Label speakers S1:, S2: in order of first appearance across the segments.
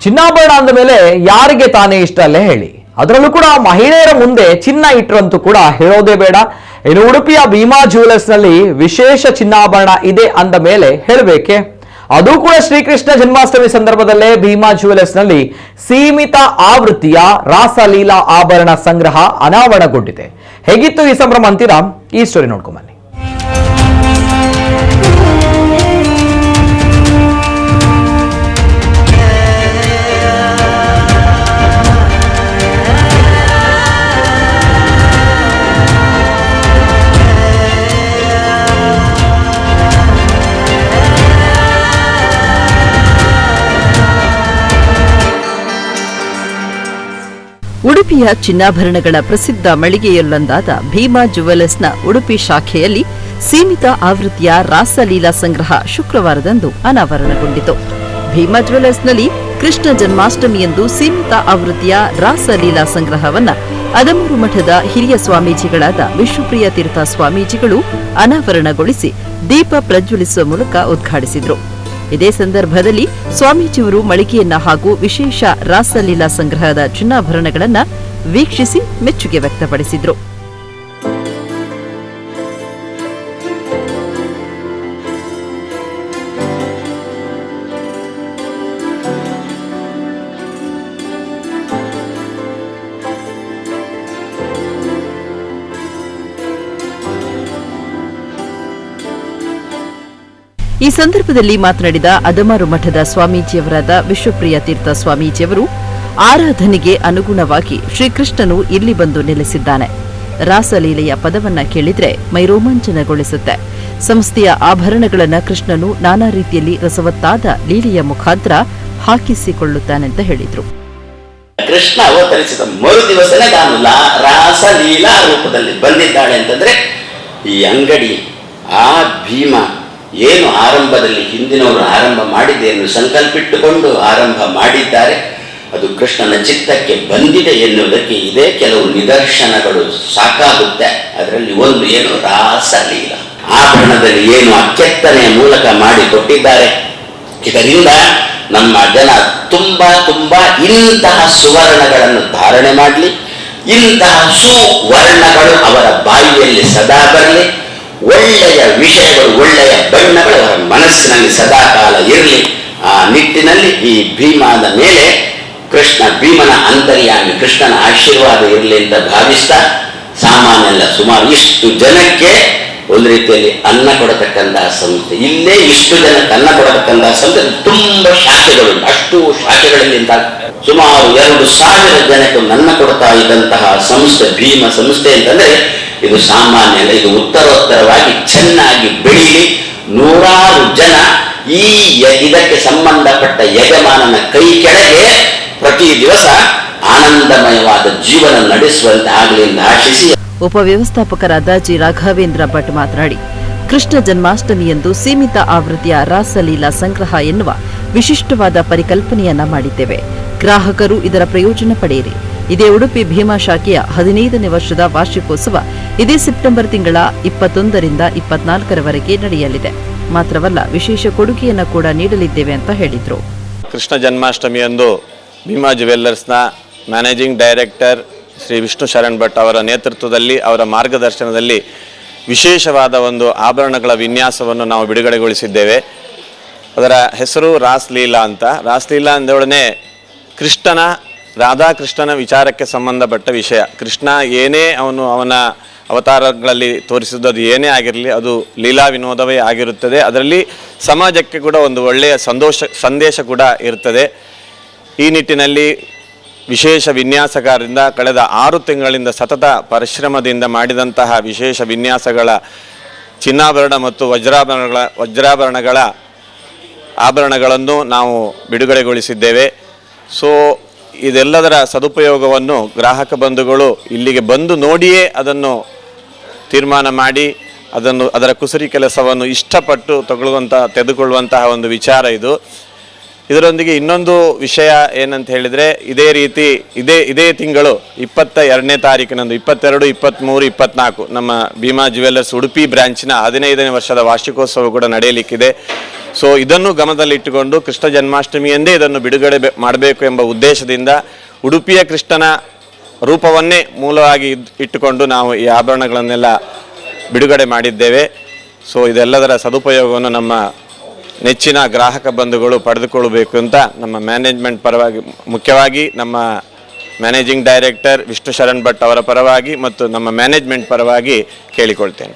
S1: ಚಿನ್ನಾಭರಣ ಅಂದ ಮೇಲೆ ಯಾರಿಗೆ ತಾನೇ ಇಷ್ಟ ಅಲ್ಲೇ ಹೇಳಿ. ಅದರಲ್ಲೂ ಕೂಡ ಮಹಿಳೆಯರ ಮುಂದೆ ಚಿನ್ನ ಇಟ್ಟರಂತೂ ಕೂಡ ಹೇಳೋದೇ ಬೇಡ. ಇನ್ನು ಉಡುಪಿಯ ಭೀಮಾ ಜ್ಯುವೆಲರ್ಸ್ ನಲ್ಲಿ ವಿಶೇಷ ಚಿನ್ನಾಭರಣ ಇದೆ ಅಂದ ಮೇಲೆ ಹೇಳಬೇಕೆ? ಅದು ಕೂಡ ಶ್ರೀಕೃಷ್ಣ ಜನ್ಮಾಷ್ಟಮಿ ಸಂದರ್ಭದಲ್ಲೇ ಭೀಮಾ ಜ್ಯುವೆಲರ್ಸ್ ನಲ್ಲಿ ಸೀಮಿತ ಆವೃತ್ತಿಯ ರಾಸಲೀಲಾ ಆಭರಣ ಸಂಗ್ರಹ ಅನಾವರಣಗೊಂಡಿದೆ. ಹೇಗಿತ್ತು ಈ ಸಂಭ್ರಮ ಅಂತೀರಾ? ಈ ಸ್ಟೋರಿ ನೋಡ್ಕೊಂಡ್ ಬನ್ನಿ.
S2: ಉಡುಪಿಯ ಚಿನ್ನಾಭರಣಗಳ ಪ್ರಸಿದ್ಧ ಮಳಿಗೆಯಲ್ಲೊಂದಾದ ಭೀಮಾ ಜ್ಯುವೆಲರ್ಸ್ನ ಉಡುಪಿ ಶಾಖೆಯಲ್ಲಿ ಸೀಮಿತ ಆವೃತ್ತಿಯ ರಾಸಲೀಲಾ ಸಂಗ್ರಹ ಶುಕ್ರವಾರದಂದು ಅನಾವರಣಗೊಂಡಿತು. ಭೀಮಾ ಜ್ಯುವೆಲರ್ಸ್ನಲ್ಲಿ ಕೃಷ್ಣ ಜನ್ಮಾಷ್ಟಮಿಯಂದು ಸೀಮಿತ ಆವೃತ್ತಿಯ ರಾಸಲೀಲಾ ಸಂಗ್ರಹವನ್ನ ಅದಮೂರು ಮಠದ ಹಿರಿಯ ಸ್ವಾಮೀಜಿಗಳಾದ ವಿಶ್ವಪ್ರಿಯ ತೀರ್ಥ ಸ್ವಾಮೀಜಿಗಳು ಅನಾವರಣಗೊಳಿಸಿ ದೀಪ ಪ್ರಜ್ವಲಿಸುವ ಮೂಲಕ ಉದ್ಘಾಟಿಸಿದರು. ಇದೇ ಸಂದರ್ಭದಲ್ಲಿ ಸ್ವಾಮೀಜಿಯವರು ಮಳಿಗೆಯನ್ನ ಹಾಗೂ ವಿಶೇಷ ರಾಸಲೀಲಾ ಸಂಗ್ರಹದ ಚಿನ್ನಾಭರಣಗಳನ್ನು ವೀಕ್ಷಿಸಿ ಮೆಚ್ಚುಗೆ ವ್ಯಕ್ತಪಡಿಸಿದರು. ಈ ಸಂದರ್ಭದಲ್ಲಿ ಮಾತನಾಡಿದ ಅದಮಾರು ಮಠದ ಸ್ವಾಮೀಜಿಯವರಾದ ವಿಶ್ವಪ್ರಿಯ ತೀರ್ಥ ಸ್ವಾಮೀಜಿಯವರು, ಆರಾಧನೆಗೆ ಅನುಗುಣವಾಗಿ ಶ್ರೀಕೃಷ್ಣನು ಇಲ್ಲಿ ಬಂದು ನೆಲೆಸಿದ್ದಾನೆ. ರಾಸಲೀಲೆಯ ಪದವನ್ನ ಕೇಳಿದ್ರೆ ಮೈರೋಮಾಂಚನಗೊಳಿಸುತ್ತೆ. ಸಂಸ್ಥೆಯ ಆಭರಣಗಳನ್ನು ಕೃಷ್ಣನು ನಾನಾ ರೀತಿಯಲ್ಲಿ ರಸವತ್ತಾದ ಲೀಲೆಯ ಮುಖಾಂತರ ಹಾಕಿಸಿಕೊಳ್ಳುತ್ತಾನೆಂತ ಹೇಳಿದ್ರು.
S3: ಕೃಷ್ಣ ಅವತರಿಸಿದ ಮರು ದಿವಸನೇ ತಾನು ರಾಸಲೀಲಾ ರೂಪದಲ್ಲಿ ಬಂದಿದ್ದಾಳೆ ಅಂತಂದ್ರೆ ಈ ಅಂಗಡಿ ಆ ಭೀಮ ಏನು ಆರಂಭದಲ್ಲಿ ಹಿಂದಿನವರು ಆರಂಭ ಮಾಡಿದ್ದೇನು ಸಂಕಲ್ಪಿಟ್ಟುಕೊಂಡು ಆರಂಭ ಮಾಡಿದ್ದಾರೆ, ಅದು ಕೃಷ್ಣನ ಚಿತ್ತಕ್ಕೆ ಬಂದಿದೆ ಎನ್ನುವುದಕ್ಕೆ ಇದೇ ಕೆಲವು ನಿದರ್ಶನಗಳು ಸಾಕಾಗುತ್ತೆ. ಅದರಲ್ಲಿ ಒಂದು ಏನು ರಾಸಲೀಲಾ ಆಭರಣದಲ್ಲಿ ಏನು ಕೆತ್ತನೆಯ ಮೂಲಕ ಮಾಡಿಕೊಟ್ಟಿದ್ದಾರೆ. ಇದರಿಂದ ನಮ್ಮ ಜನ ತುಂಬಾ ಇಂತಹ ಸುವರ್ಣಗಳನ್ನು ಧಾರಣೆ ಮಾಡಲಿ, ಇಂತಹ ಸುವರ್ಣಗಳು ಅವರ ಬಾಯಿಯಲ್ಲಿ ಸದಾ ಬರಲಿ, ಒಳ್ಳೆಯ ವಿಷಯಗಳು ಒಳ್ಳೆಯ ಬಣ್ಣಗಳು ಅವರ ಮನಸ್ಸಿನಲ್ಲಿ ಸದಾಕಾಲ ಇರಲಿ. ಆ ನಿಟ್ಟಿನಲ್ಲಿ ಈ ಭೀಮಾದ ಮೇಲೆ ಭೀಮನ ಅಂತರ್ಯಾಮಿ ಕೃಷ್ಣನ ಆಶೀರ್ವಾದ ಇರಲಿ ಅಂತ ಭಾವಿಸ್ತಾ ಸಾಮಾನ್ಯ ಸುಮಾರು ಇಷ್ಟು ಜನಕ್ಕೆ ಒಂದು ರೀತಿಯಲ್ಲಿ ಅನ್ನ ಕೊಡತಕ್ಕಂತಹ ಸಂಸ್ಥೆ, ಇಲ್ಲೇ ಇಷ್ಟು ಜನಕ್ಕೆ ಅನ್ನ ಕೊಡತಕ್ಕಂತಹ ಸಂಸ್ಥೆ ತುಂಬಾ ಶಾಖೆಗಳು, ಅಷ್ಟು ಶಾಖೆಗಳಲ್ಲಿ ಸುಮಾರು 2,000 ಜನಕ್ಕೆ ಅನ್ನ ಕೊಡ್ತಾ ಇದ್ದಂತಹ ಸಂಸ್ಥೆ ಭೀಮ ಸಂಸ್ಥೆ ಅಂತಂದ್ರೆ ಇದು ಸಾಮಾನ್ಯ ಅಲ್ಲ. ಇದು ಉತ್ತರೋತ್ತರವಾಗಿ ಚೆನ್ನಾಗಿ ಬೆಳೀಲಿ, 100 ಜನ ಈ ಇದಕ್ಕೆ ಸಂಬಂಧಪಟ್ಟ ಯಜಮಾನನ ಕೈ ಕೆಳಗೆ ಪ್ರತಿ ದಿವಸ ಆನಂದಮಯವಾದ ಜೀವನ ನಡೆಸುವಂತೆ ಆಗಲಿ ಎಂದು ಆಶಿಸಿ
S2: ಉಪವ್ಯವಸ್ಥಾಪಕರಾದ ಜಿ ರಾಘವೇಂದ್ರ ಭಟ್ ಮಾತನಾಡಿ, ಕೃಷ್ಣ ಜನ್ಮಾಷ್ಟಮಿಯಂದು ಸೀಮಿತ ಆವೃತ್ತಿಯ ರಾಸಲೀಲಾ ಸಂಗ್ರಹ ಎನ್ನುವ ವಿಶಿಷ್ಟವಾದ ಪರಿಕಲ್ಪನೆಯನ್ನ ಮಾಡಿದ್ದೇವೆ. ಗ್ರಾಹಕರು ಇದರ ಪ್ರಯೋಜನ ಪಡೆಯಿರಿ. ಇದೇ ಉಡುಪಿ ಭೀಮಾ ಶಾಖೆಯ 15ನೇ ವರ್ಷದ ವಾರ್ಷಿಕೋತ್ಸವ ಇದೇ ಸೆಪ್ಟೆಂಬರ್ ತಿಂಗಳ 21ರಿಂದ 24ರವರೆಗೆ ನಡೆಯಲಿದೆ. ಮಾತ್ರವಲ್ಲ, ವಿಶೇಷ ಕೊಡುಗೆಯನ್ನು ಕೂಡ ನೀಡಲಿದ್ದೇವೆ ಅಂತ ಹೇಳಿದ್ರು.
S4: ಕೃಷ್ಣ ಜನ್ಮಾಷ್ಟಮಿಯಂದು ಭೀಮಾ ಜ್ಯುವೆಲ್ಲರ್ಸ್ನ ಮ್ಯಾನೇಜಿಂಗ್ ಡೈರೆಕ್ಟರ್ ಶ್ರೀ ವಿಷ್ಣು ಶರಣ್ ಭಟ್ ಅವರ ನೇತೃತ್ವದಲ್ಲಿ, ಅವರ ಮಾರ್ಗದರ್ಶನದಲ್ಲಿ ವಿಶೇಷವಾದ ಒಂದು ಆಭರಣಗಳ ವಿನ್ಯಾಸವನ್ನು ನಾವು ಬಿಡುಗಡೆಗೊಳಿಸಿದ್ದೇವೆ. ಅದರ ಹೆಸರು ರಾಸಲೀಲಾ ಅಂತ. ರಾಸಲೀಲಾ ಅಂದೊಡನೆ ಕೃಷ್ಣನ ರಾಧಾಕೃಷ್ಣನ ವಿಚಾರಕ್ಕೆ ಸಂಬಂಧಪಟ್ಟ ವಿಷಯ. ಕೃಷ್ಣ ಏನೇ ಅವನ ಅವತಾರಗಳಲ್ಲಿ ತೋರಿಸಿದ್ದು ಏನೇ ಆಗಿರಲಿ, ಅದು ಲೀಲಾ ವಿನೋದವೇ ಆಗಿರುತ್ತದೆ. ಅದರಲ್ಲಿ ಸಮಾಜಕ್ಕೆ ಕೂಡ ಒಂದು ಒಳ್ಳೆಯ ಸಂದೇಶ ಕೂಡ ಇರ್ತದೆ. ಈ ನಿಟ್ಟಿನಲ್ಲಿ ವಿಶೇಷ ವಿನ್ಯಾಸಕಾರರಿಂದ ಕಳೆದ 6 ತಿಂಗಳಿಂದ ಸತತ ಪರಿಶ್ರಮದಿಂದ ಮಾಡಿದಂತಹ ವಿಶೇಷ ವಿನ್ಯಾಸಗಳ ಚಿನ್ನಾಭರಣ ಮತ್ತು ವಜ್ರಾಭರಣಗಳ ಆಭರಣಗಳನ್ನು ನಾವು ಬಿಡುಗಡೆಗೊಳಿಸಿದ್ದೇವೆ. ಸೊ ಇದೆಲ್ಲದರ ಸದುಪಯೋಗವನ್ನು ಗ್ರಾಹಕ ಬಂಧುಗಳು ಇಲ್ಲಿಗೆ ಬಂದು ನೋಡಿಯೇ ಅದನ್ನು ತೀರ್ಮಾನ ಮಾಡಿ ಅದರ ಕುಸರಿ ಕೆಲಸವನ್ನು ಇಷ್ಟಪಟ್ಟು ತೆಗೆದುಕೊಳ್ಳುವಂತಹ ಒಂದು ವಿಚಾರ ಇದು. ಇದರೊಂದಿಗೆ ಇನ್ನೊಂದು ವಿಷಯ ಏನಂತ ಹೇಳಿದರೆ, ಇದೇ ತಿಂಗಳು 22ನೇ ತಾರೀಕಿನಂದು 22, 23, 24 ನಮ್ಮ ಭೀಮಾ ಜ್ಯುವೆಲ್ಲರ್ಸ್ ಉಡುಪಿ ಬ್ರಾಂಚಿನ 15ನೇ ವರ್ಷದ ವಾರ್ಷಿಕೋತ್ಸವ ಕೂಡ ನಡೆಯಲಿಕ್ಕಿದೆ. ಸೊ ಇದನ್ನು ಗಮನದಲ್ಲಿಟ್ಟುಕೊಂಡು ಕೃಷ್ಣ ಜನ್ಮಾಷ್ಟಮಿಯಂದೇ ಇದನ್ನು ಬಿಡುಗಡೆ ಮಾಡಬೇಕು ಎಂಬ ಉದ್ದೇಶದಿಂದ ಉಡುಪಿಯ ಕೃಷ್ಣನ ರೂಪವನ್ನೇ ಮೂಲವಾಗಿ ಇಟ್ಟುಕೊಂಡು ನಾವು ಈ ಆಭರಣಗಳನ್ನೆಲ್ಲ ಬಿಡುಗಡೆ ಮಾಡಿದ್ದೇವೆ. ಸೊ ಇದೆಲ್ಲದರ ಸದುಪಯೋಗವನ್ನು ನಮ್ಮ ನೆಚ್ಚಿನ ಗ್ರಾಹಕ ಬಂಧುಗಳು ಪಡೆದುಕೊಳ್ಳಬೇಕು ಅಂತ ನಮ್ಮ ಮ್ಯಾನೇಜ್ಮೆಂಟ್ ಪರವಾಗಿ, ಮುಖ್ಯವಾಗಿ ನಮ್ಮ ಮ್ಯಾನೇಜಿಂಗ್ ಡೈರೆಕ್ಟರ್ ವಿಷ್ಣು ಶರಣ್ ಭಟ್ ಅವರ ಪರವಾಗಿ ಮತ್ತು ನಮ್ಮ ಮ್ಯಾನೇಜ್ಮೆಂಟ್ ಪರವಾಗಿ ಕೇಳಿಕೊಳ್ತೇನೆ.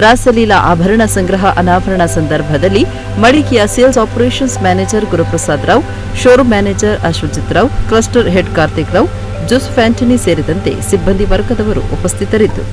S2: ರಾಸಲೀಲಾ ಆಭರಣ ಸಂಗ್ರಹ ಅನಾವರಣ ಸಂದರ್ಭದಲ್ಲಿ ಮಡಿಕೆಯ sales operations manager Guruprasad Rao, showroom manager Ashwajit Rao, cluster head Karthik Rao, Joseph Antony ಸೇರಿದಂತೆ ಸಿಬ್ಬಂದಿ ವರ್ಗದವರು ಉಪಸ್ಥಿತರಿದ್ದರು.